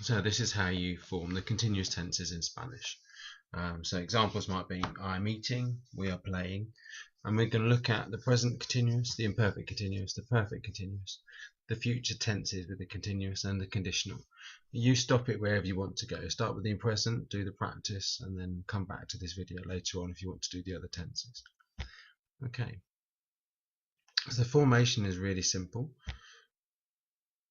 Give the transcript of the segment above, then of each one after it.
So this is how you form the continuous tenses in Spanish. So examples might be I'm eating, we are playing, and we're going to look at the present continuous, the imperfect continuous, the perfect continuous, the future tenses with the continuous, and the conditional. You stop it wherever you want to go. Start with the present, do the practice, and then come back to this video later on if you want to do the other tenses. Okay. So the formation is really simple.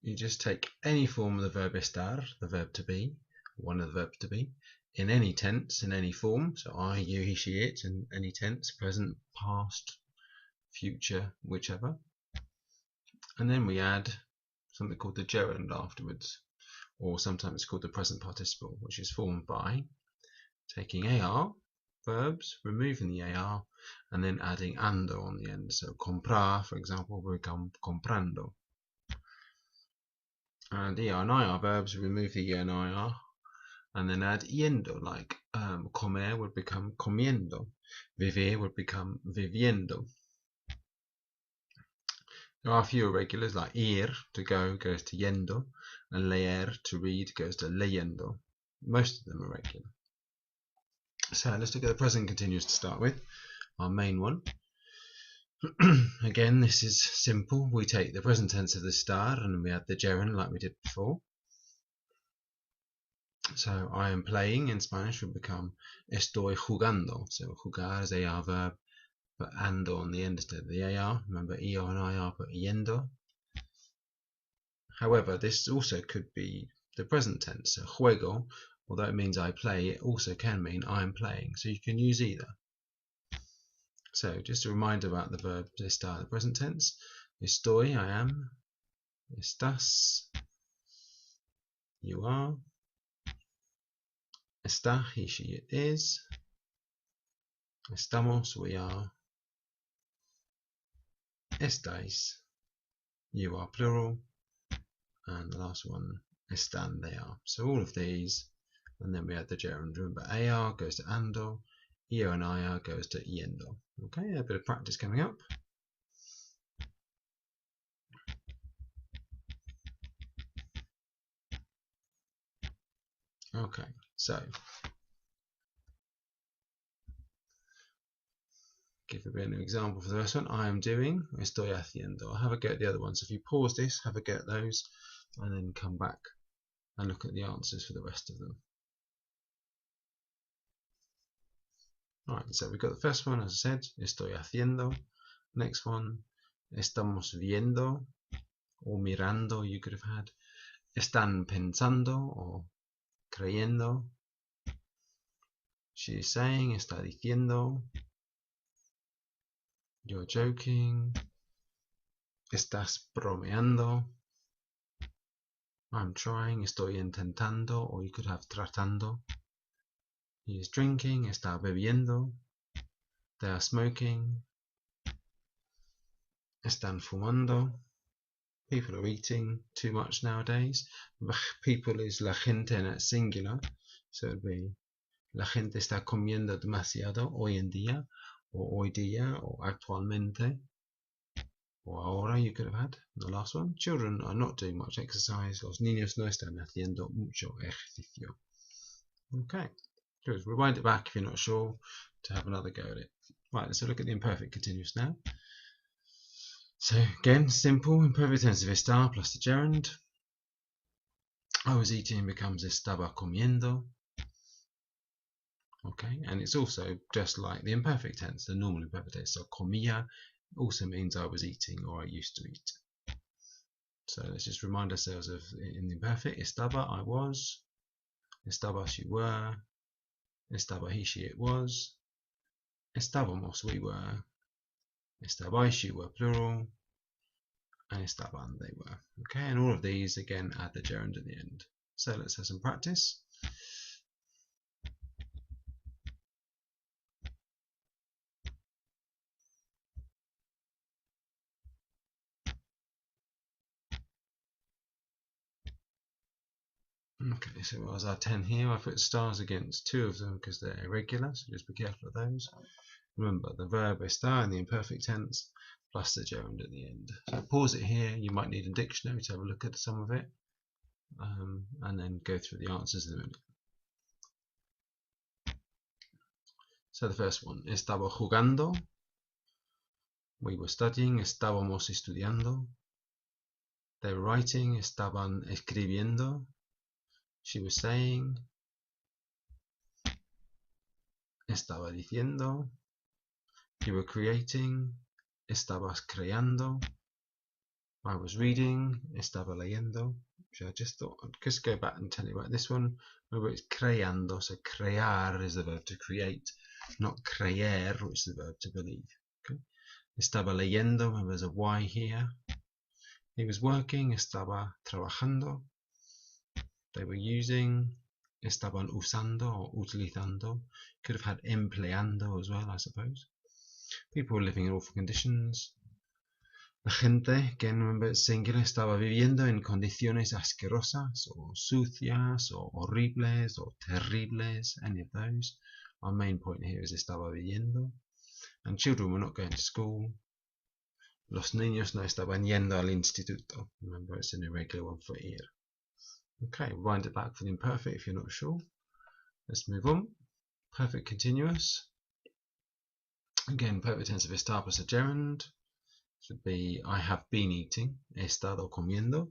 You just take any form of the verb estar, the verb to be, one of the verbs to be, in any tense, in any form, so I, you, he, she, it, in any tense, present, past, future, whichever. And then we add something called the gerund afterwards, or sometimes it's called the present participle, which is formed by taking AR, verbs, removing the AR, and then adding ando on the end. So comprar, for example, will become comprando. And ER and IR verbs, remove the ER and IR, and then add yendo, like comer would become comiendo, vivir would become viviendo. There are a few irregulars, like ir, to go, goes to yendo, and leer, to read, goes to leyendo. Most of them are regular. So let's look at the present continuous to start with, our main one. Again, this is simple. We take the present tense of the estar and we add the gerund like we did before. So I am playing in Spanish would become estoy jugando. So jugar is AR verb, but ando on the end instead of the AR. Remember, ER and IR put yendo. However, this also could be the present tense. So juego, although it means I play, it also can mean I am playing. So you can use either. So just a reminder about the verb estar, the present tense. Estoy, I am. Estás, you are. Está, he, she, it is. Estamos, we are. Estáis, you are plural. And the last one, están, they are. So all of these, and then we add the gerund. Remember, AR goes to ando, EO and IR goes to yendo. Okay, a bit of practice coming up. Okay, so give a bit of an example for the first one. I am doing, estoy haciendo. I'll have a go at the other ones. So if you pause this, have a go at those, and then come back and look at the answers for the rest of them. Alright, so we've got the first one, as I said, estoy haciendo. Next one, estamos viendo, or mirando, you could have had. Están pensando, or creyendo. She is saying, está diciendo. You're joking. Estás bromeando. I'm trying, estoy intentando, or you could have tratando. He is drinking, está bebiendo. They are smoking. Están fumando. People are eating too much nowadays. People is la gente and it's singular. So it would be la gente está comiendo demasiado hoy en día, or hoy día, or actualmente, or ahora you could have had. The last one, children are not doing much exercise. Los niños no están haciendo mucho ejercicio. Okay, good. Rewind it back if you're not sure to have another go at it. Right, let's have a look at the imperfect continuous now. So again, simple, imperfect tense of estar plus the gerund. I was eating becomes estaba comiendo. Okay, and it's also just like the imperfect tense, the normal imperfect tense. So comía also means I was eating or I used to eat. So let's just remind ourselves of in the imperfect, estaba, I was. Estabas, you were. Estaba, he, she, it was. Estábamos, we were. Estabais, you were plural. And estaban, they were. Okay, and all of these again add the gerund at the end. So let's have some practice. Okay, so as our 10 here, I put stars against 2 of them because they're irregular, so just be careful of those. Remember, the verb estar in the imperfect tense plus the gerund at the end. So pause it here, you might need a dictionary to have a look at some of it. and then go through the answers in a minute. So the first one, estaba jugando. We were studying, estábamos estudiando. They were writing, estaban escribiendo. She was saying, estaba diciendo. You were creating, estabas creando. I was reading, estaba leyendo. I just thought I'd just go back and tell you about this one. Remember, it's creando, so crear is the verb to create, not creer, which is the verb to believe. Okay. Estaba leyendo, remember there's a Y here. He was working, estaba trabajando. They were using, estaban usando or utilizando. Could have had empleando as well, I suppose. People were living in awful conditions. La gente, again remember it's singular, estaba viviendo en condiciones asquerosas or sucias or horribles or terribles, any of those. Our main point here is estaba viviendo. And children were not going to school. Los niños no estaban yendo al instituto. Remember, it's an irregular one for ir. Okay, wind it back for the imperfect if you're not sure. Let's move on. Perfect continuous. Again, perfect tense of estar plus a gerund. Should be I have been eating. He estado comiendo.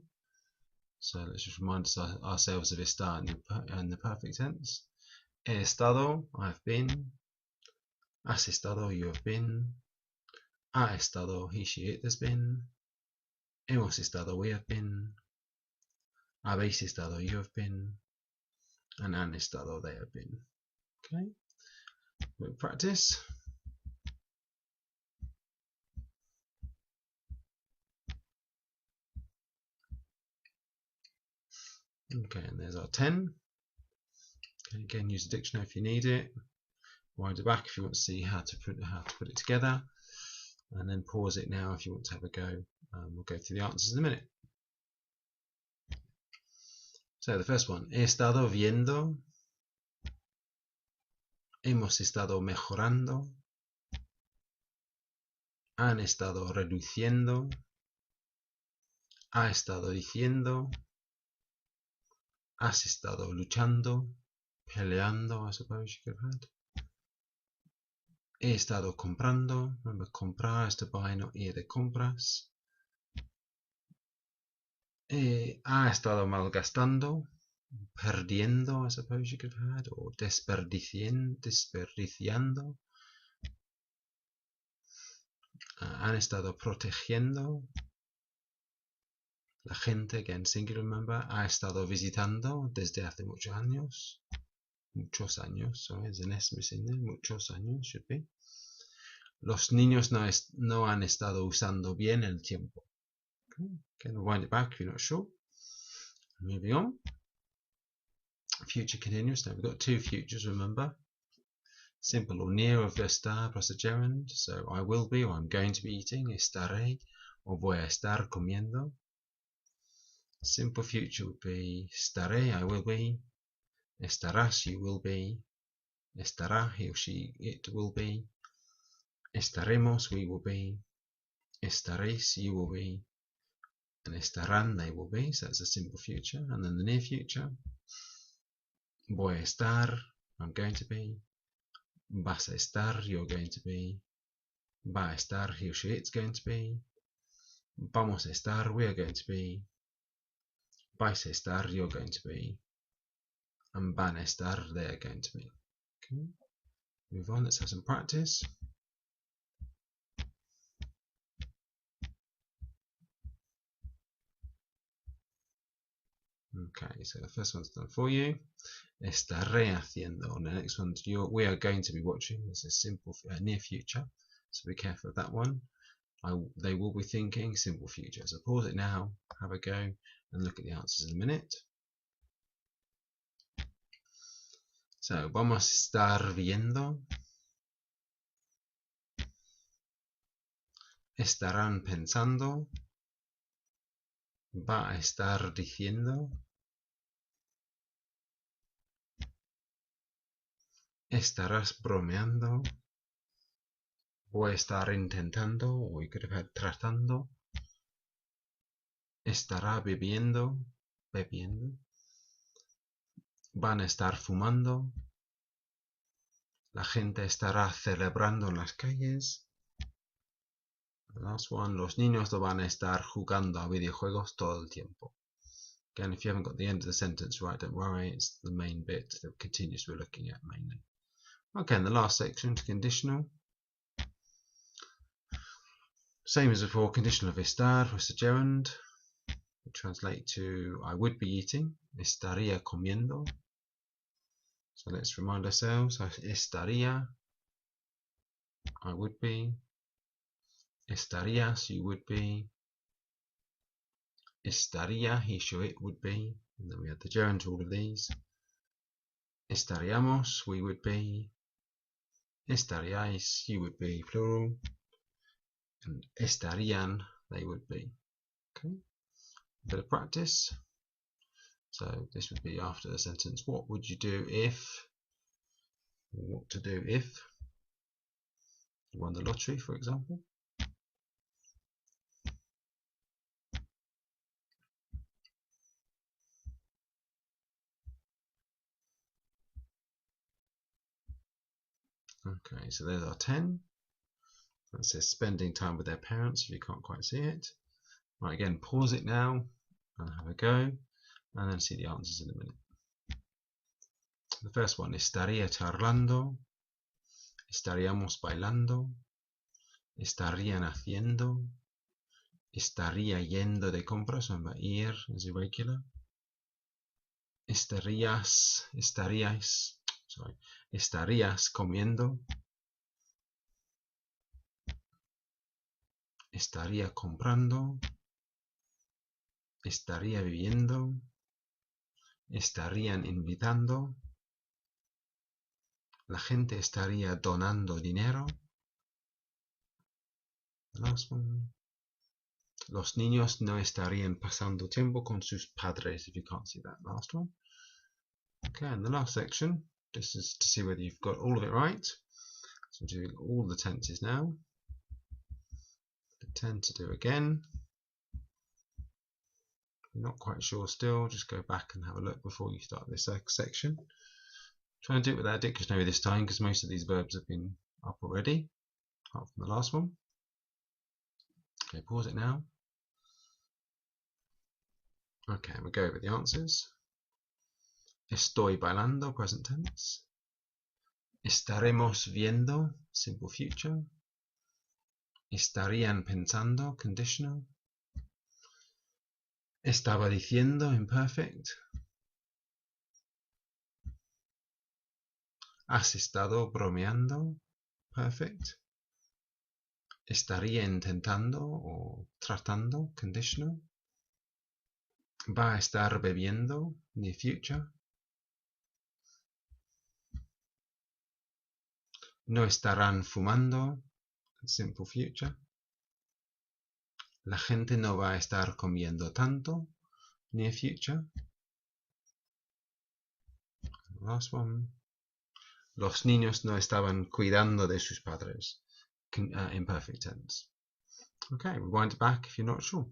So let's just remind ourselves of estar in the perfect tense. He estado, I have been. Has estado, you have been. Ha estado, he, she, it has been. Hemos estado, we have been. Habéis estado, you have been. And han estado, they have been. Okay. We'll practice. Okay, and there's our 10. Okay, again, use the dictionary if you need it. Wind it back if you want to see how to put it together, and then pause it now if you want to have a go. We'll go through the answers in a minute. So the first one, he estado viendo, hemos estado mejorando, han estado reduciendo, ha estado diciendo, has estado luchando, peleando, I suppose you could have had. He estado comprando, remember comprar is to buy, not ir de compras. Ha estado malgastando, perdiendo, I suppose you could have had, or desperdiciando. Han estado protegiendo. La gente, again singular, remember, ha estado visitando desde hace muchos años. Muchos años, so there's an S missing there, muchos años should be. Los niños no han estado usando bien el tiempo. Okay, again, wind it back if you're not sure. Moving on. Future continuous. Now we've got two futures, remember. Simple or near of estar plus a gerund. So I will be or I'm going to be eating. Estaré or voy a estar comiendo. Simple future would be estaré, I will be. Estarás, you will be. Estará, he or she, it will be. Estaremos, we will be. Estaréis, you will be. And estarán, they will be. So that's a simple future. And then the near future. Voy a estar, I'm going to be. Vas a estar, you're going to be. Va a estar, he or she, it's going to be. Vamos a estar, we are going to be. Vais a estar, you're going to be. And van a estar, they are going to be. Okay. Move on, let's have some practice. Okay, so the first one's done for you. Estaré haciendo. On the next one, we are going to be watching. This is simple near future, so be careful of that one. They will be thinking simple future. So pause it now, have a go, and look at the answers in a minute. So vamos a estar viendo. Estarán pensando. Va a estar diciendo. Estarás bromeando. Voy a estar intentando, o we could have had tratando. Estará bebiendo, bebiendo. Van a estar fumando. La gente estará celebrando en las calles. The last one, los niños no van a estar jugando a videojuegos todo el tiempo. Again, if you haven't got the end of the sentence right, don't worry, it's the main bit, the continuous we're looking at mainly. Okay, and the last section is conditional. Same as before, conditional of estar was the gerund. We translate to I would be eating, estaría comiendo. So let's remind ourselves, estaría, I would be, estarías, you would be, estaría, he, she, it would be, and then we had the gerund to all of these. Estaríamos, we would be, estaríais, you would be, plural, and estarían, they would be. Okay, a bit of practice. So this would be after the sentence, what would you do if, or what to do if you won the lottery, for example. Okay, so there's our 10. That says spending time with their parents, if you can't quite see it. Right, again, pause it now and have a go, and then see the answers in a minute. The first one, estaría charlando, estaríamos bailando, estarían haciendo, estaría yendo de compras, remember ir is irregular, estaríais, estarías comiendo, estaría comprando, estaría viviendo, estarían invitando, la gente estaría donando dinero. The last one. Los niños no estarían pasando tiempo con sus padres, if you can't see that last one. Okay, and the last section, this is to see whether you've got all of it right. So I'm doing all the tenses now. The 10 to do again. If you're not quite sure still, just go back and have a look before you start this section. Try and do it without a dictionary this time, because most of these verbs have been up already, apart from the last one. Okay, pause it now. Okay, we'll go over the answers. Estoy bailando, present tense. Estaremos viendo, simple future. Estarían pensando, conditional. Estaba diciendo, imperfect. Has estado bromeando, perfect. Estaría intentando o tratando, conditional. Va a estar bebiendo, near future. No estarán fumando, simple future. La gente no va a estar comiendo tanto, near future. Last one. Los niños no estaban cuidando de sus padres, imperfect tense. Okay, rewind it back if you're not sure.